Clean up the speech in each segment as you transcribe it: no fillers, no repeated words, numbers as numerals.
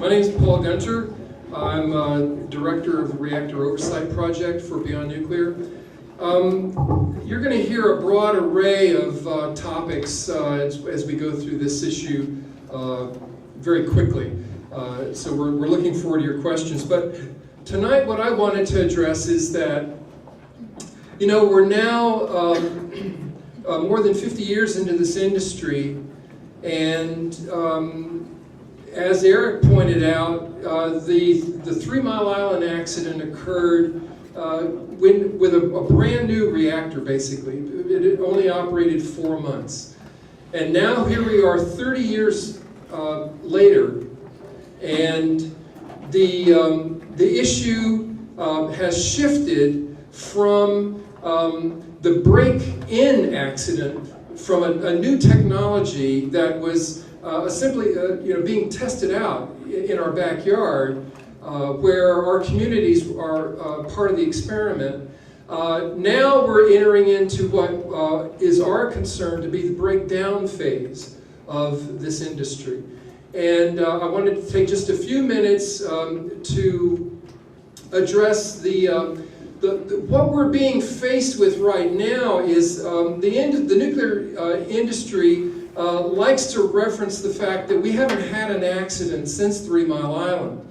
My name is Paul Gunter. I'm director of the Reactor Oversight project for Beyond Nuclear. You're going to hear a broad array of topics as we go through this issue very quickly. So we're looking forward to your questions. But tonight what I wanted to address is that, you know, we're now more than 50 years into this industry, and as Eric pointed out, the 3 Mile Island accident occurred with a brand new reactor, basically. It only operated 4 months. And now here we are 30 years later, and the issue has shifted from the break-in accident from a new technology that was simply being tested out in our backyard, where our communities are part of the experiment. Now we're entering into what is our concern to be the breakdown phase of this industry. And I wanted to take just a few minutes to address what we're being faced with right now is the nuclear industry likes to reference the fact that we haven't had an accident since 3 Mile Island.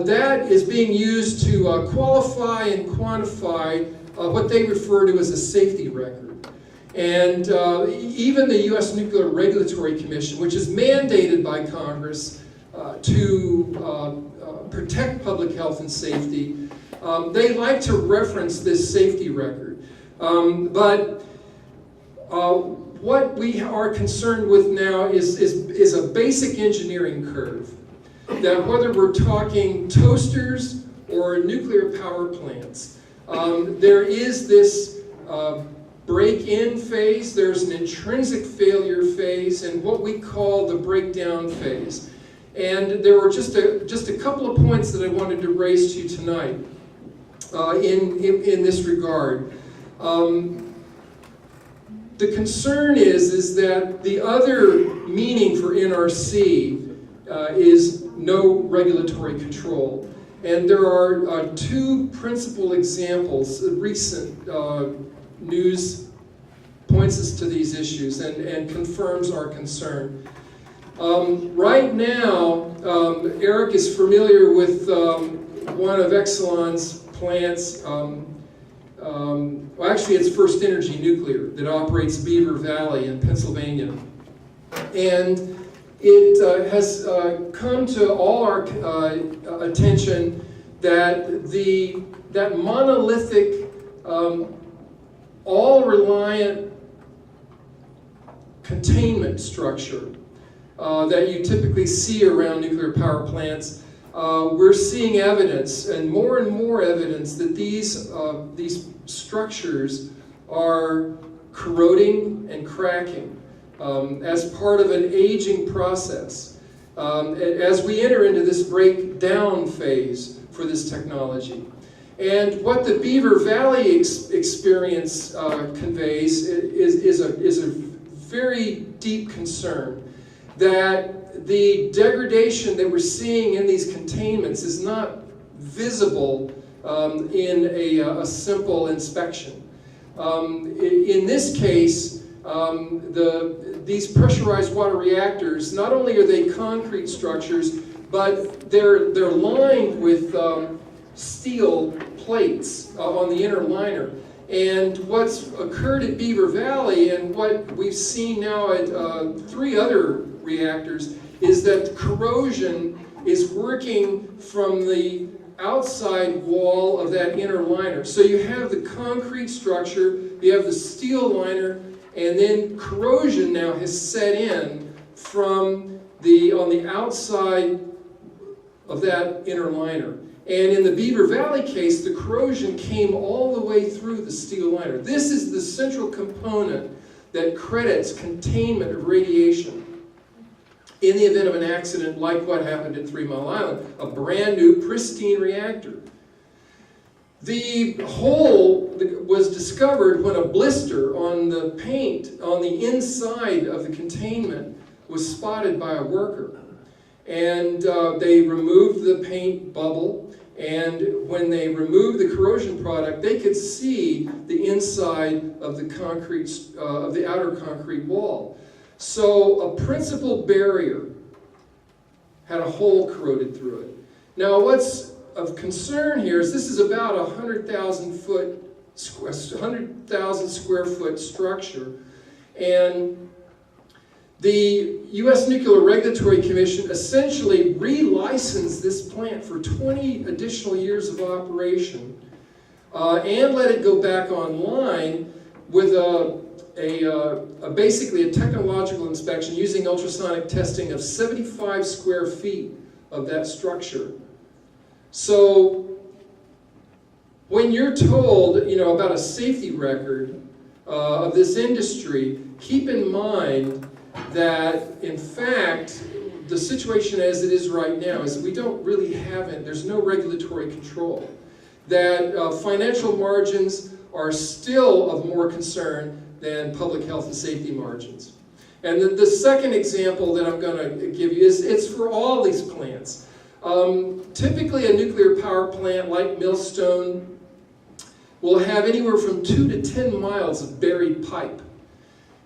That is being used to qualify and quantify what they refer to as a safety record. And even the U.S. Nuclear Regulatory Commission, which is mandated by Congress to protect public health and safety, they like to reference this safety record. But what we are concerned with now is a basic engineering curve. That whether we're talking toasters or nuclear power plants, there is this break-in phase, there's an intrinsic failure phase, and what we call the breakdown phase. And there were just a couple of points that I wanted to raise to you tonight in this regard. The concern is that the other meaning for NRC is no regulatory control. And there are two principal examples. Recent news points us to these issues and confirms our concern. Right now, Eric is familiar with one of Exelon's plants. Well, actually, it's First Energy Nuclear that operates Beaver Valley in Pennsylvania. And it has come to all our attention that that monolithic, all-reliant containment structure that you typically see around nuclear power plants, we're seeing evidence, and more evidence, that these structures are corroding and cracking as part of an aging process as we enter into this breakdown phase for this technology. And what the Beaver Valley experience conveys is a very deep concern that the degradation that we're seeing in these containments is not visible in a simple inspection. In this case, these pressurized water reactors, not only are they concrete structures, but they're lined with steel plates on the inner liner. And what's occurred at Beaver Valley, and what we've seen now at 3 other reactors, is that corrosion is working from the outside wall of that inner liner. So you have the concrete structure, you have the steel liner, and then corrosion now has set in from on the outside of that inner liner. And in the Beaver Valley case, the corrosion came all the way through the steel liner. This is the central component that credits containment of radiation in the event of an accident like what happened at 3 Mile Island, a brand new, pristine reactor. The hole was discovered when a blister on the paint on the inside of the containment was spotted by a worker. and they removed the paint bubble. And when they removed the corrosion product, they could see the inside of the concrete, of the outer concrete wall. So a principal barrier had a hole corroded through it. Now, what's of concern here is this is about a 100,000 square foot structure, and the U.S. Nuclear Regulatory Commission essentially relicensed this plant for 20 additional years of operation and let it go back online with basically a technological inspection using ultrasonic testing of 75 square feet of that structure. So when you're told, about a safety record of this industry, keep in mind that, in fact, the situation as it is right now is we don't really have it. There's no regulatory control. That financial margins are still of more concern than public health and safety margins. And the second example that I'm going to give you is it's for all these plants. Typically, a nuclear power plant like Millstone will have anywhere from 2 to 10 miles of buried pipe.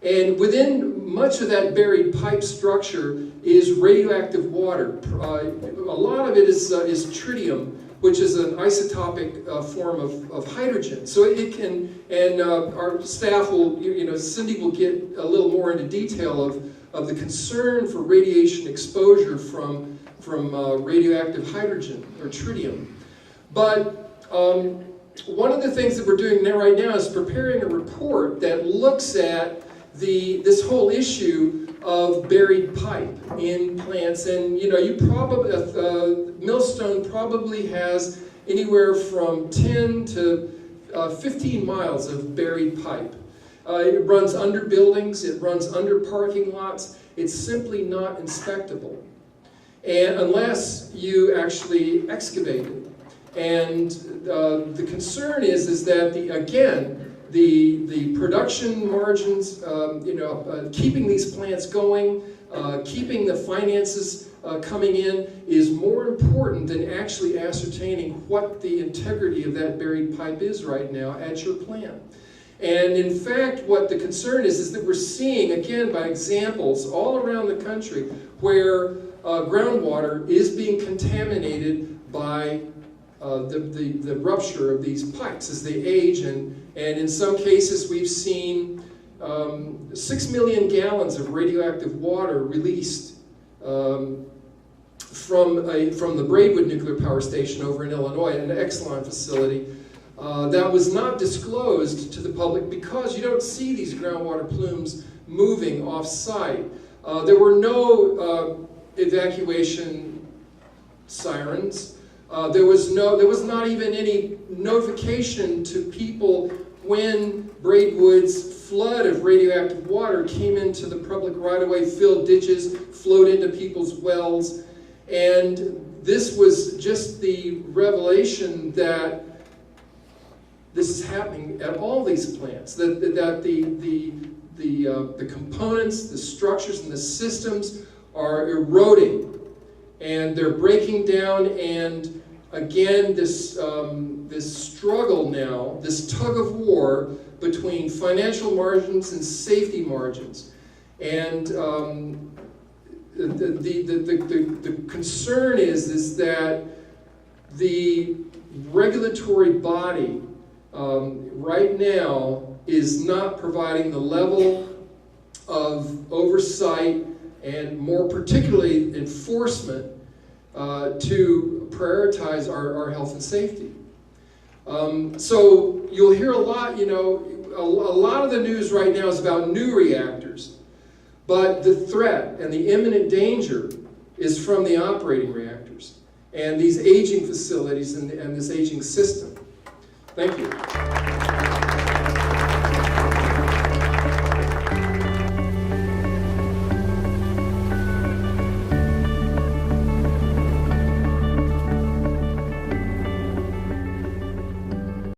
And within much of that buried pipe structure is radioactive water. A lot of it is tritium, which is an isotopic form of hydrogen. So it can, and our staff will, Cindy will get a little more into detail of the concern for radiation exposure from radioactive hydrogen or tritium. But one of the things that we're doing right now is preparing a report that looks at this whole issue of buried pipe in plants, and you probably Millstone probably has anywhere from 10 to 15 miles of buried pipe. It runs under buildings, it runs under parking lots. It's simply not inspectable, and unless you actually excavate it. And the concern is that the production margins, keeping these plants going, keeping the finances coming in is more important than actually ascertaining what the integrity of that buried pipe is right now at your plant. And in fact, what the concern is that we're seeing, again, by examples all around the country where groundwater is being contaminated by the rupture of these pipes as they age, and in some cases we've seen 6 million gallons of radioactive water released from the Braidwood Nuclear Power Station over in Illinois, an Exelon facility that was not disclosed to the public because you don't see these groundwater plumes moving off-site. There were no evacuation sirens. There was not even any notification to people when Braidwood's flood of radioactive water came into the public right-of-way, filled ditches, flowed into people's wells, and this was just the revelation that this is happening at all these plants. That the components, the structures, and the systems are eroding, and they're breaking down, and again, this struggle now, this tug of war between financial margins and safety margins. And the concern is that the regulatory body right now is not providing the level of oversight and more particularly enforcement to prioritize our health and safety. So you'll hear a lot, a lot of the news right now is about new reactors, but the threat and the imminent danger is from the operating reactors and these aging facilities and this aging system. Thank you.